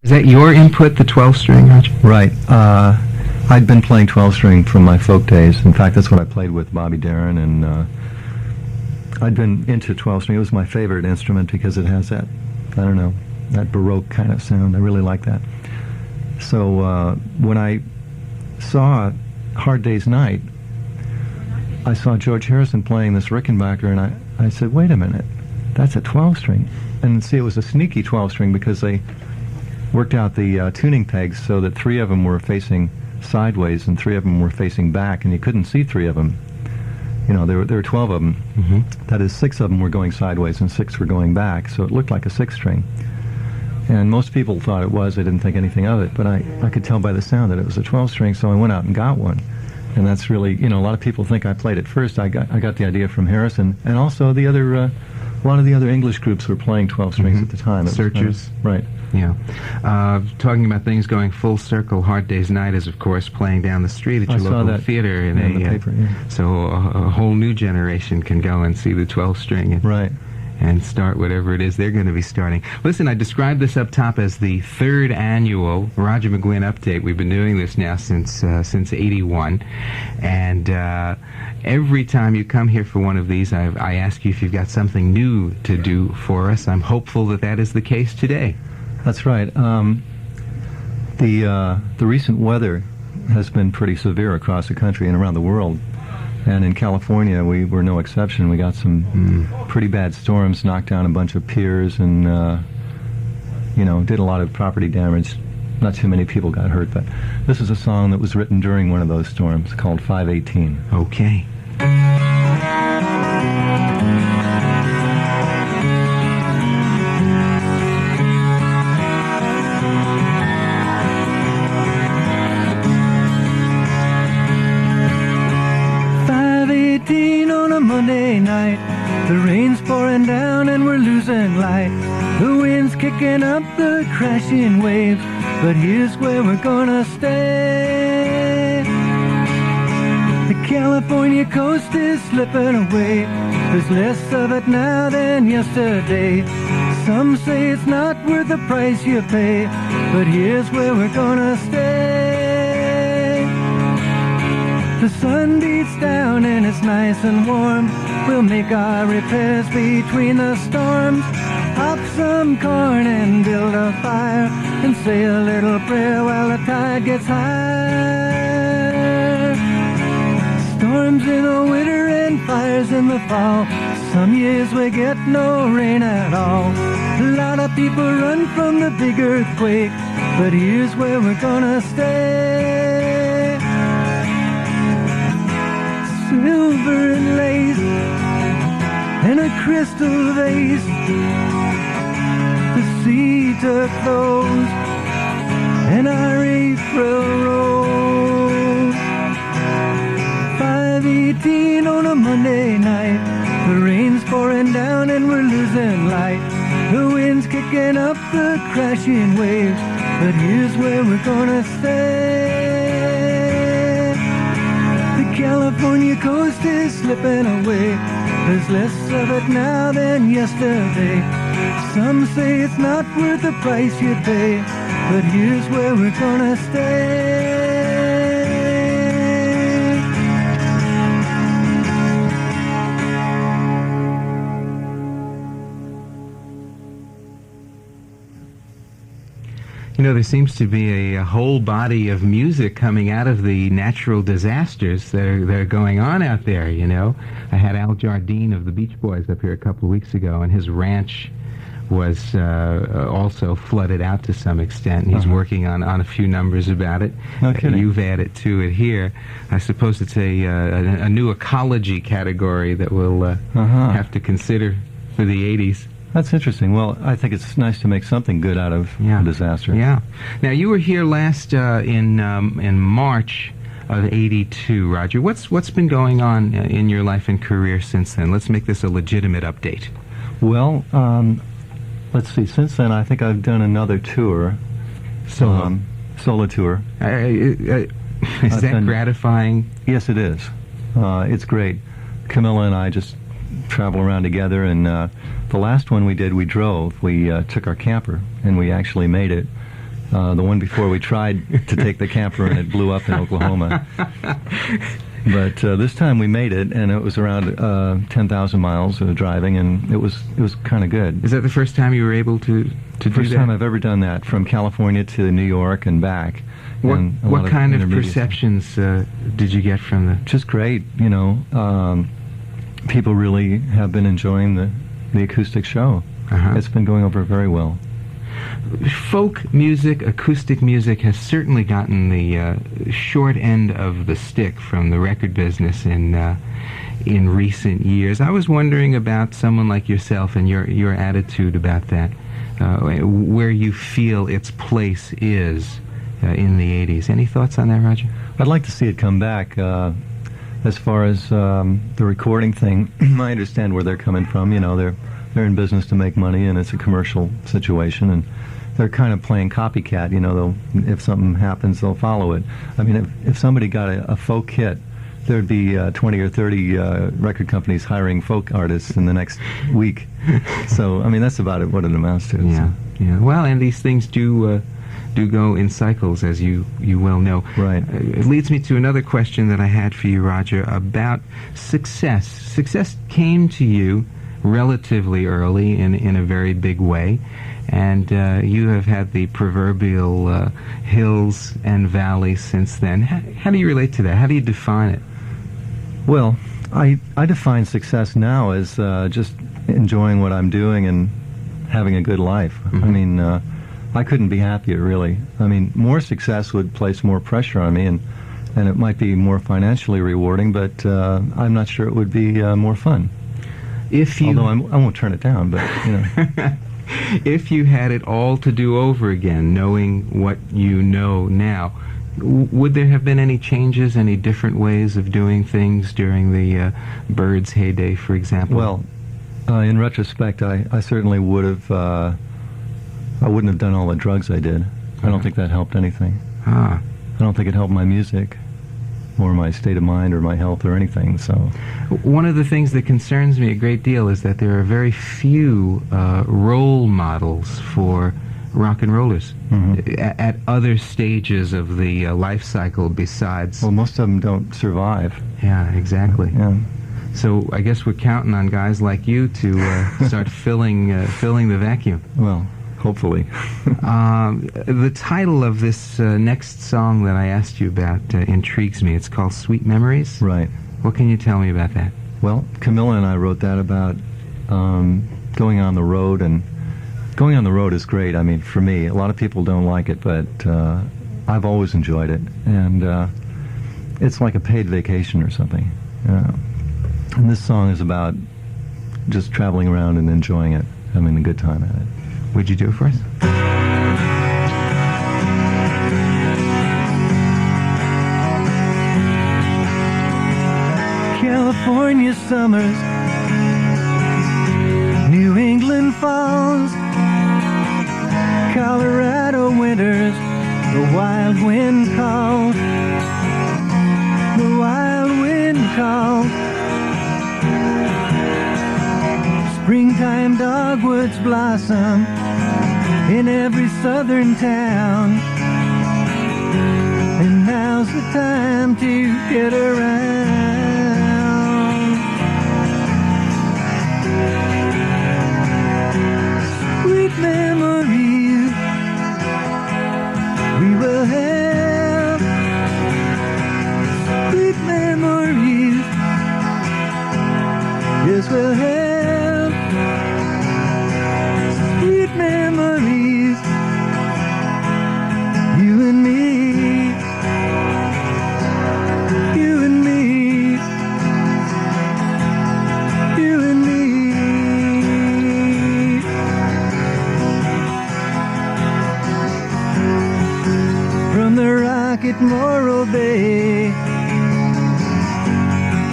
Is that your input, the 12-string, Roger? Right. I'd been playing 12-string from my folk days. In fact, that's what I played with Bobby Darin, and I'd been into 12-string. It was my favorite instrument because it has that, I don't know, that Baroque kind of sound. I really like that. So when I saw Hard Day's Night, I saw George Harrison playing this Rickenbacker, and I said, wait a minute, that's a 12-string. And see, it was a sneaky 12-string because they worked out the tuning pegs so that 3 of them were facing sideways and 3 of them were facing back, and you couldn't see 3 of them. You know, there were 12 of them. Mm-hmm. That is, 6 of them were going sideways and 6 were going back, so it looked like a 6-string. And most people thought it was. They didn't think anything of it, but I could tell by the sound that it was a 12-string, so I went out and got one. And that's really, you know, a lot of people think I played it first. I got the idea from Harrison, and also the other, a lot of the other English groups were playing 12 strings at the time. Searchers. Right. Yeah. Talking about things going full circle, Hard Day's Night is, of course, playing down the street at your local theater. In the paper, yeah. So a whole new generation can go and see the 12-string. Right. And start whatever it is they're going to be starting. Listen, I described this up top as the 3rd annual Roger McGuinn Update. We've been doing this now since '81, and every time you come here for one of these, I ask you if you've got something new to do for us. I'm hopeful that that is the case today. That's right. The recent weather has been pretty severe across the country and around the world. And in California, we were no exception. We got some pretty bad storms, knocked down a bunch of piers, and did a lot of property damage. Not too many people got hurt, but this is a song that was written during one of those storms called 518. Okay. 5:18 on a Monday night. The rain's pouring down and we're losing light. The wind's kicking up the crashing waves, but here's where we're gonna stay. The California coast is slipping away. There's less of it now than yesterday. Some say it's not worth the price you pay, but here's where we're gonna stay. The sun beats down and it's nice and warm. We'll make our repairs between the storms. Pop some corn and build a fire, and say a little prayer while the tide gets higher. Storms in the winter and fires in the fall. Some years we get no rain at all. A lot of people run from the big earthquake, but here's where we're gonna stay. Silver and lace and a crystal vase. The sea took those and our April rose. 5:18 on a Monday night. The rain's pouring down and we're losing light. The wind's kicking up the crashing waves, but here's where we're gonna stay. The California coast is slipping away. There's less of it now than yesterday. Some say it's not worth the price you pay, but here's where we're gonna stay. You know, there seems to be a whole body of music coming out of the natural disasters that are going on out there, you know. I had Al Jardine of the Beach Boys up here a couple of weeks ago, and his ranch was also flooded out to some extent. And he's working on a few numbers about it. No kidding. You've added to it here. I suppose it's a new ecology category that we'll have to consider for the 80s. That's interesting. Well, I think it's nice to make something good out of a disaster. Yeah. Now, you were here last in March of '82, Roger. What's been going on in your life and career since then? Let's make this a legitimate update. Well, let's see. Since then, I think I've done another tour. Solo tour. Is that gratifying? Yes, it is. It's great. Camilla and I just travel around together, and the last one we did, we drove. We took our camper, and we actually made it The one before we tried to take the camper and it blew up in Oklahoma. But this time we made it, and it was around 10,000 miles of driving, and it was kind of good. Is that the first time you were able to do that? First time I've ever done that, from California to New York and back. What kind of perceptions did you get from the... Just great, you know. People really have been enjoying the acoustic show. It's been going over very well. Folk music, acoustic music, has certainly gotten the short end of the stick from the record business in recent years. I was wondering about someone like yourself and your attitude about that, where you feel its place is in the 80s. Any thoughts on that, Roger? I'd like to see it come back. As far as the recording thing, I understand where they're coming from. You know, they're in business to make money, and it's a commercial situation, and they're kind of playing copycat. You know, if something happens, they'll follow it. I mean, if somebody got a folk hit, there'd be 20 or 30 record companies hiring folk artists in the next week. So, I mean, that's about it, what it amounts to. Yeah, so. yeah. Well, and these things do go in cycles, as you well know. Right. It leads me to another question that I had for you, Roger, about success. Success came to you relatively early in a very big way, and you have had the proverbial hills and valleys since then. How do you relate to that? How do you define it? Well, I define success now as just enjoying what I'm doing and having a good life. I mean, I couldn't be happier, really. I mean, more success would place more pressure on me, and it might be more financially rewarding, but I'm not sure it would be more fun. Although I won't turn it down, but, you know. If you had it all to do over again, knowing what you know now, would there have been any changes, any different ways of doing things during the Byrds' heyday, for example? Well, in retrospect, I certainly would have... I wouldn't have done all the drugs I did. I don't think that helped anything. I don't think it helped my music, or my state of mind, or my health, or anything. So, one of the things that concerns me a great deal is that there are very few role models for rock and rollers at other stages of the life cycle besides... Well, most of them don't survive. Yeah, exactly. Yeah. So I guess we're counting on guys like you to start filling the vacuum. Well, hopefully. The title of this next song that I asked you about intrigues me. It's called Sweet Memories. Right. What can you tell me about that? Well, Camilla and I wrote that about going on the road, and going on the road is great. I mean, for me, a lot of people don't like it, but I've always enjoyed it, and it's like a paid vacation or something. And this song is about just traveling around and enjoying it, having a good time at it. Would you do it for us? California summers, New England falls, Colorado winters, the wild wind calls, the wild wind calls. Springtime dogwoods blossom in every southern town, and now's the time to get around. Sweet memories we will have, sweet memories, yes we'll have. Sweet memories, you and me, you and me, you and me. From the rock at Morro Bay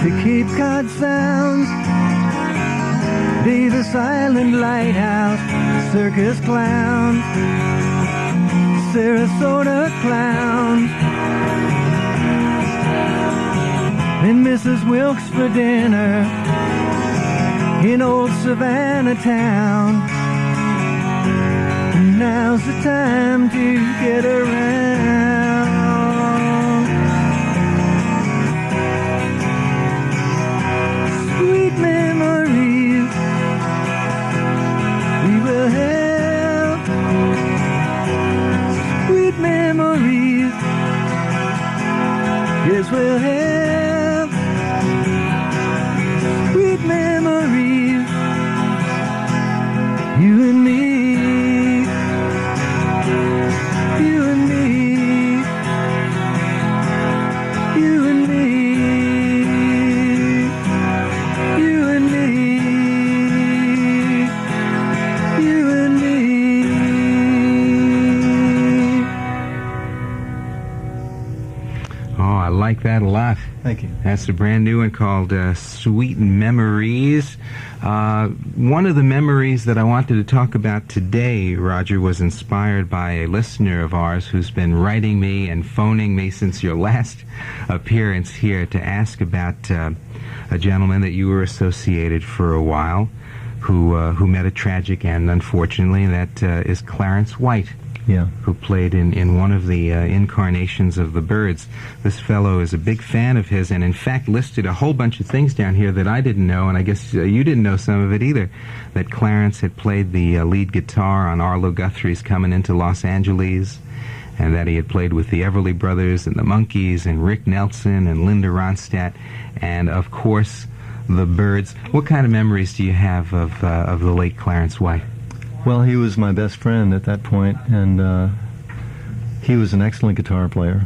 to Cape Cod Sounds, Davis Island Lighthouse, circus clowns, Sarasota clowns, and Mrs. Wilkes for dinner in old Savannah town. And now's the time to get around. Sweet memories we will have. Sweet memories, yes, we'll have. Sweet memories, you and me. You and me. You and me. You and me. You and me. Oh, I like that a lot. Thank you. That's a brand new one called Sweet Memories. One of the memories that I wanted to talk about today, Roger, was inspired by a listener of ours who's been writing me and phoning me since your last appearance here to ask about a gentleman that you were associated for a while who met a tragic end, unfortunately, and that is Clarence White. Yeah. Who played in one of the incarnations of the Byrds. This fellow is a big fan of his, and in fact listed a whole bunch of things down here that I didn't know, and I guess you didn't know some of it either, that Clarence had played the lead guitar on Arlo Guthrie's Coming Into Los Angeles, and that he had played with the Everly Brothers and the Monkees and Rick Nelson and Linda Ronstadt, and of course the Byrds. What kind of memories do you have of the late Clarence White? Well, he was my best friend at that point, and he was an excellent guitar player.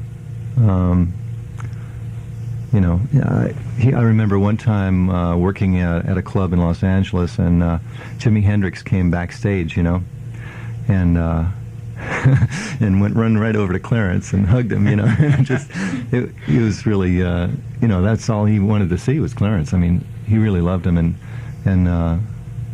I remember one time working at a club in Los Angeles, and Jimi Hendrix came backstage, and and went run right over to Clarence and hugged him, and he was really, that's all he wanted to see was Clarence. I mean, he really loved him, and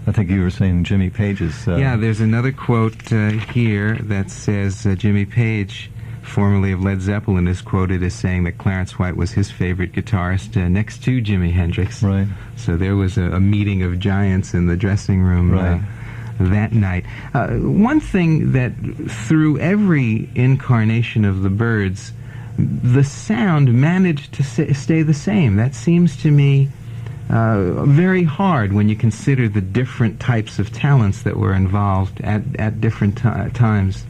I think you were saying Jimmy Page's... Yeah, there's another quote here that says Jimmy Page, formerly of Led Zeppelin, is quoted as saying that Clarence White was his favorite guitarist next to Jimi Hendrix. Right. So there was a meeting of giants in the dressing room that night. One thing that through every incarnation of the Byrds, the sound managed to stay the same. That seems to me very hard when you consider the different types of talents that were involved at different times.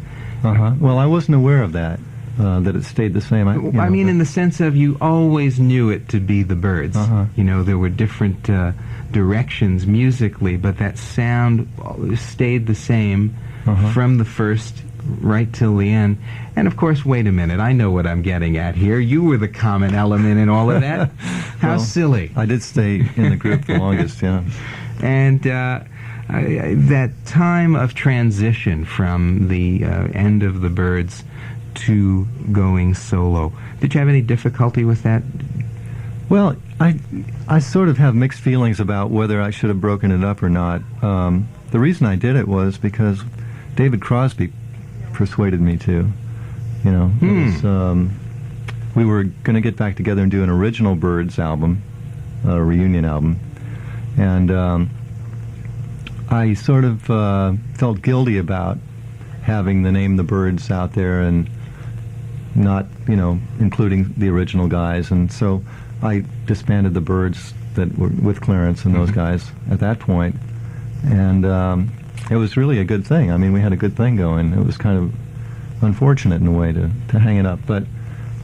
Well, I wasn't aware of that it stayed the same. I mean, in the sense of you always knew it to be the Byrds. There were different directions musically, but that sound stayed the same from the first right till the end. And of course, wait a minute, I know what I'm getting at here. You were the common element in all of that. How silly. I did stay in the group the longest, yeah. And that time of transition from the end of the Byrds to going solo, did you have any difficulty with that? Well, I sort of have mixed feelings about whether I should have broken it up or not. The reason I did it was because David Crosby persuaded me to. It was, we were going to get back together and do an original Byrds album, a reunion album, and I sort of felt guilty about having the name The Byrds out there and not, including the original guys, and so I disbanded the Byrds that were with Clarence and those guys at that point, and it was really a good thing. I mean, we had a good thing going. It was kind of unfortunate in a way to hang it up, but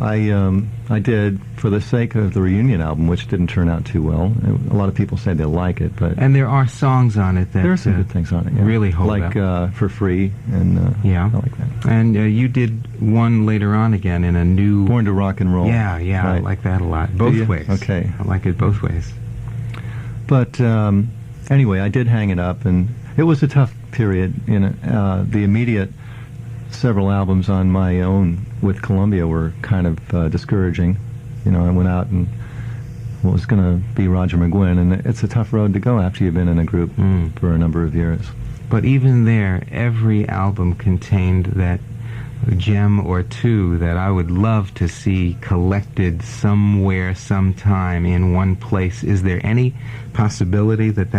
I did for the sake of the reunion album, which didn't turn out too well. A lot of people say they like it, but and there are songs on it that there are some good things on it. Yeah. Really hold like up. For Free, and I like that. And you did one later on again in a new Born to Rock and Roll. Yeah, right. I like that a lot. Both ways. Okay, I like it both ways. But anyway, I did hang it up, and it was a tough period. The immediate several albums on my own with Columbia were kind of discouraging. I went out and was going to be Roger McGuinn, and it's a tough road to go after you've been in a group for a number of years. But even there, every album contained that gem or two that I would love to see collected somewhere, sometime, in one place. Is there any possibility that